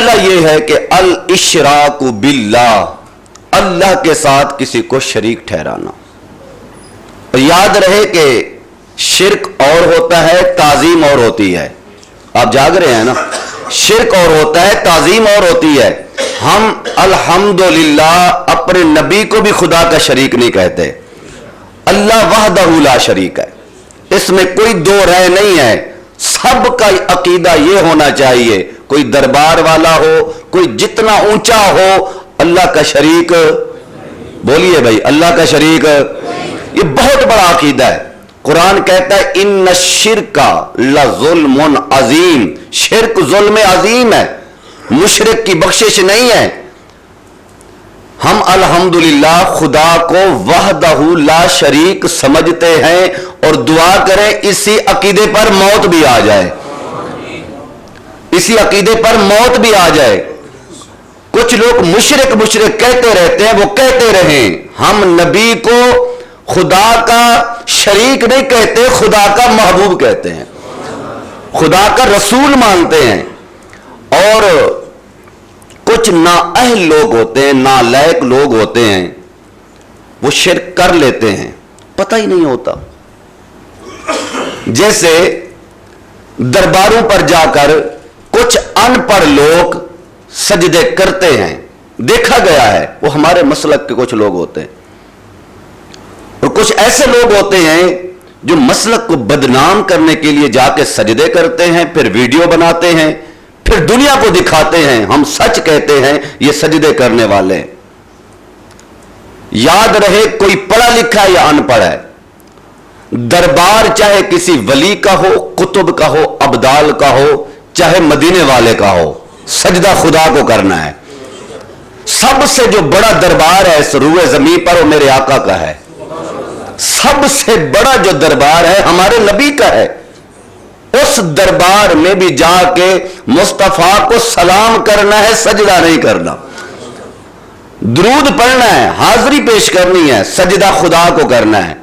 پہلا یہ ہے کہ الاشراک باللہ، اللہ کے ساتھ کسی کو شریک ٹھہرانا. اور یاد رہے کہ شرک اور ہوتا ہے، تعظیم اور ہوتی ہے. آپ جاگ رہے ہیں نا؟ شرک اور ہوتا ہے، تعظیم اور ہوتی ہے. ہم الحمدللہ اپنے نبی کو بھی خدا کا شریک نہیں کہتے. اللہ وحدہ لا شریک ہے، اس میں کوئی دو رائے نہیں ہے. سب کا عقیدہ یہ ہونا چاہیے، کوئی دربار والا ہو، کوئی جتنا اونچا ہو، اللہ کا شریک. بولیے بھائی، اللہ کا شریک. یہ بہت بڑا عقیدہ ہے. قرآن کہتا ہے ان الشرک لظلم عظیم، شرک ظلم عظیم ہے، مشرک کی بخشش نہیں ہے. ہم الحمدللہ خدا کو وحدہ لا شریک سمجھتے ہیں اور دعا کریں اسی عقیدے پر موت بھی آ جائے، اسی عقیدے پر موت بھی آ جائے. کچھ لوگ مشرک کہتے رہتے ہیں، وہ کہتے رہیں. ہم نبی کو خدا کا شریک نہیں کہتے، خدا کا محبوب کہتے ہیں، خدا کا رسول مانتے ہیں. اور کچھ نااہل لوگ ہوتے ہیں، نالائق لوگ ہوتے ہیں، وہ شرک کر لیتے ہیں، پتہ ہی نہیں ہوتا. جیسے درباروں پر جا کر کچھ ان پڑھ لوگ سجدے کرتے ہیں، دیکھا گیا ہے. وہ ہمارے مسلک کے کچھ لوگ ہوتے ہیں. اور کچھ ایسے لوگ ہوتے ہیں جو مسلک کو بدنام کرنے کے لیے جا کے سجدے کرتے ہیں، پھر ویڈیو بناتے ہیں، پھر دنیا کو دکھاتے ہیں ہم سچ کہتے ہیں یہ سجدے کرنے والے. یاد رہے کوئی پڑھا لکھا یا ان پڑھ ہے، دربار چاہے کسی ولی کا ہو، قطب کا ہو، ابدال کا ہو، چاہے مدینے والے کا ہو، سجدہ خدا کو کرنا ہے. سب سے جو بڑا دربار ہے اس روئے زمین پر وہ میرے آقا کا ہے. سب سے بڑا جو دربار ہے ہمارے نبی کا ہے. اس دربار میں بھی جا کے مصطفیٰ کو سلام کرنا ہے، سجدہ نہیں کرنا. درود پڑھنا ہے، حاضری پیش کرنی ہے، سجدہ خدا کو کرنا ہے.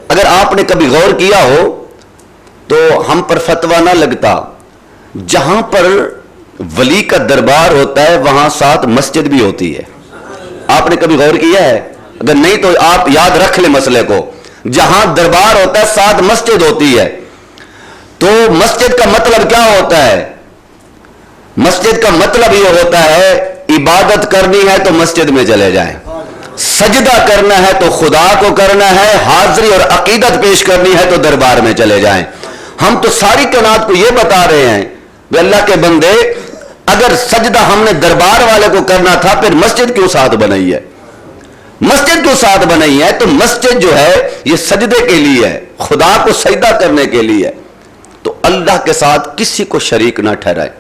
اگر آپ نے کبھی غور کیا ہو تو ہم پر فتویٰ نہ لگتا، جہاں پر ولی کا دربار ہوتا ہے وہاں ساتھ مسجد بھی ہوتی ہے. آپ نے کبھی غور کیا ہے؟ اگر نہیں تو آپ یاد رکھ لیں مسئلے کو. جہاں دربار ہوتا ہے ساتھ مسجد ہوتی ہے. تو مسجد کا مطلب کیا ہوتا ہے؟ مسجد کا مطلب یہ ہوتا ہے عبادت کرنی ہے تو مسجد میں چلے جائیں، سجدہ کرنا ہے تو خدا کو کرنا ہے، حاضری اور عقیدت پیش کرنی ہے تو دربار میں چلے جائیں. ہم تو ساری کائنات کو یہ بتا رہے ہیں کہ اللہ کے بندے اگر سجدہ ہم نے دربار والے کو کرنا تھا پھر مسجد کیوں ساتھ بنائی ہے؟ مسجد کیوں ساتھ بنائی ہے؟ تو مسجد جو ہے یہ سجدے کے لیے ہے، خدا کو سجدہ کرنے کے لیے. تو اللہ کے ساتھ کسی کو شریک نہ ٹھہرائے.